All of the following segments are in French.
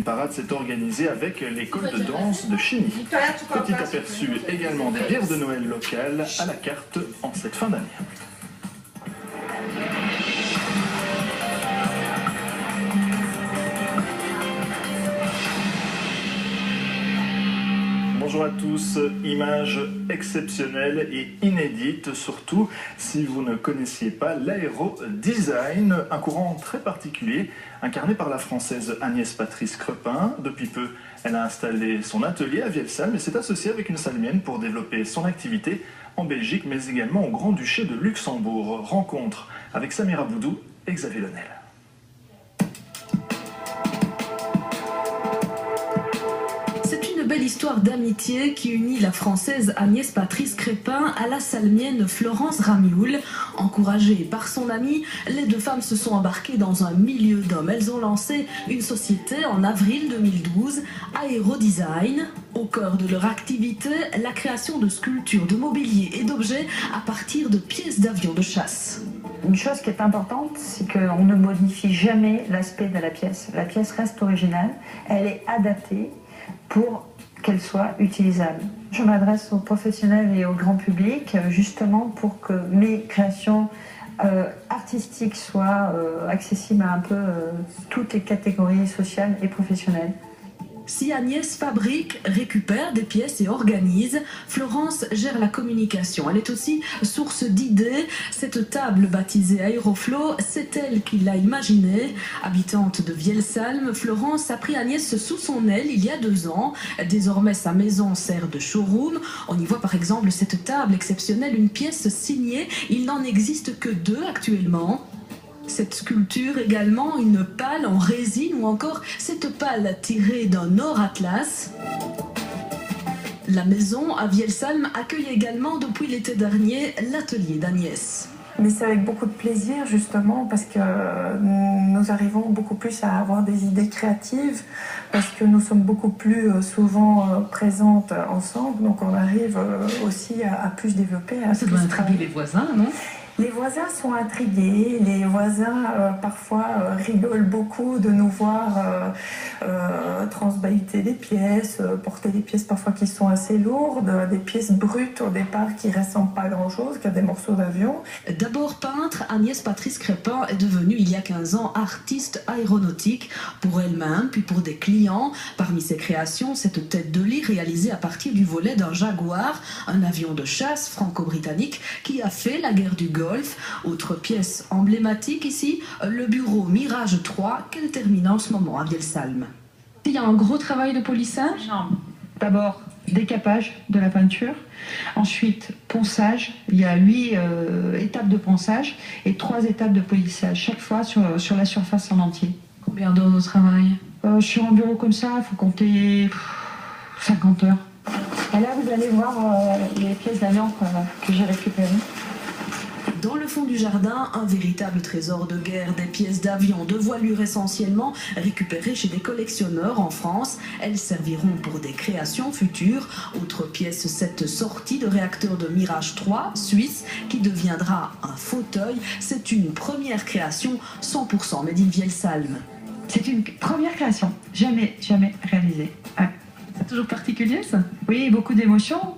parade s'est organisée avec l'école de danse de Chigny. Petit aperçu également des bières de Noël locales à la carte en cette fin d'année. Bonjour à tous, image exceptionnelle et inédite, surtout si vous ne connaissiez pas l'aérodesign, un courant très particulier incarné par la Française Agnès Patrice Crepin. Depuis peu, elle a installé son atelier à Vielsalm et s'est associée avec une salmienne pour développer son activité en Belgique, mais également au Grand-Duché de Luxembourg. Rencontre avec Samira Boudou et Xavier Lenel. Belle histoire d'amitié qui unit la Française Agnès Patrice Crepin à la salmienne Florence Ramioul. Encouragées par son amie, les deux femmes se sont embarquées dans un milieu d'hommes. Elles ont lancé une société en avril 2012, Aérodesign. Au cœur de leur activité, la création de sculptures, de mobilier et d'objets à partir de pièces d'avions de chasse. Une chose qui est importante, c'est qu'on ne modifie jamais l'aspect de la pièce. La pièce reste originale, elle est adaptée pour qu'elle soit utilisable. Je m'adresse aux professionnels et au grand public justement pour que mes créations artistiques soient accessibles à un peu toutes les catégories sociales et professionnelles. Si Agnès fabrique, récupère des pièces et organise, Florence gère la communication. Elle est aussi source d'idées. Cette table baptisée Aéroflow, c'est elle qui l'a imaginée. Habitante de Vielsalm, Florence a pris Agnès sous son aile il y a 2 ans. Désormais, sa maison sert de showroom. On y voit par exemple cette table exceptionnelle, une pièce signée. Il n'en existe que 2 actuellement. Cette sculpture également, une pale en résine ou encore cette pale tirée d'un or atlas. La maison à Vielsalm accueille également depuis l'été dernier l'atelier d'Agnès. Mais c'est avec beaucoup de plaisir justement parce que nous arrivons beaucoup plus à avoir des idées créatives, parce que nous sommes beaucoup plus souvent présentes ensemble, donc on arrive aussi à plus développer. Ça doit intriguer les voisins, non ? Les voisins sont intrigués, les voisins parfois rigolent beaucoup de nous voir transbahuter des pièces, porter des pièces parfois qui sont assez lourdes, des pièces brutes au départ qui ne ressemblent pas à grand chose, qu'à des morceaux d'avion. D'abord peintre, Agnès Patrice Crepin est devenue il y a 15 ans artiste aéronautique pour elle-même puis pour des clients. Parmi ses créations, cette tête de lit réalisée à partir du volet d'un Jaguar, un avion de chasse franco-britannique qui a fait la guerre du Golfe. Autre pièce emblématique ici, le bureau Mirage 3 qu'elle termine en ce moment à Vielsalm. Il y a un gros travail de polissage. D'abord, décapage de la peinture. Ensuite, ponçage. Il y a 8 étapes de ponçage et 3 étapes de polissage, chaque fois sur la surface en entier. Combien d'heures de travail? Sur un bureau comme ça, il faut compter 50 heures. Et là, vous allez voir les pièces d'avion que j'ai récupérées. Dans le fond du jardin, un véritable trésor de guerre, des pièces d'avion de voilure essentiellement récupérées chez des collectionneurs en France. Elles serviront pour des créations futures. Autre pièce, cette sortie de réacteur de Mirage 3 suisse qui deviendra un fauteuil. C'est une première création 100% made in Vielsalm. C'est une première création, jamais réalisée. Ouais. C'est toujours particulier ça? Oui, beaucoup d'émotions,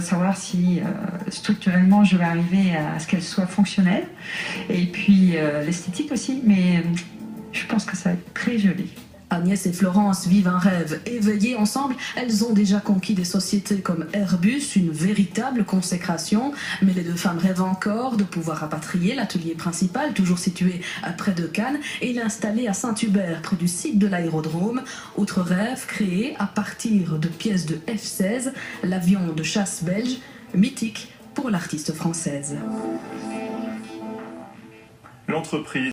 savoir si structurellement je vais arriver à ce qu'elle soit fonctionnelle, et puis l'esthétique aussi, mais je pense que ça va être très joli. Agnès et Florence vivent un rêve éveillé ensemble. Elles ont déjà conquis des sociétés comme Airbus, une véritable consécration. Mais les deux femmes rêvent encore de pouvoir rapatrier l'atelier principal, toujours situé près de Cannes, et l'installer à Saint-Hubert, près du site de l'aérodrome. Autre rêve créé à partir de pièces de F-16, l'avion de chasse belge, mythique pour l'artiste française. L'entreprise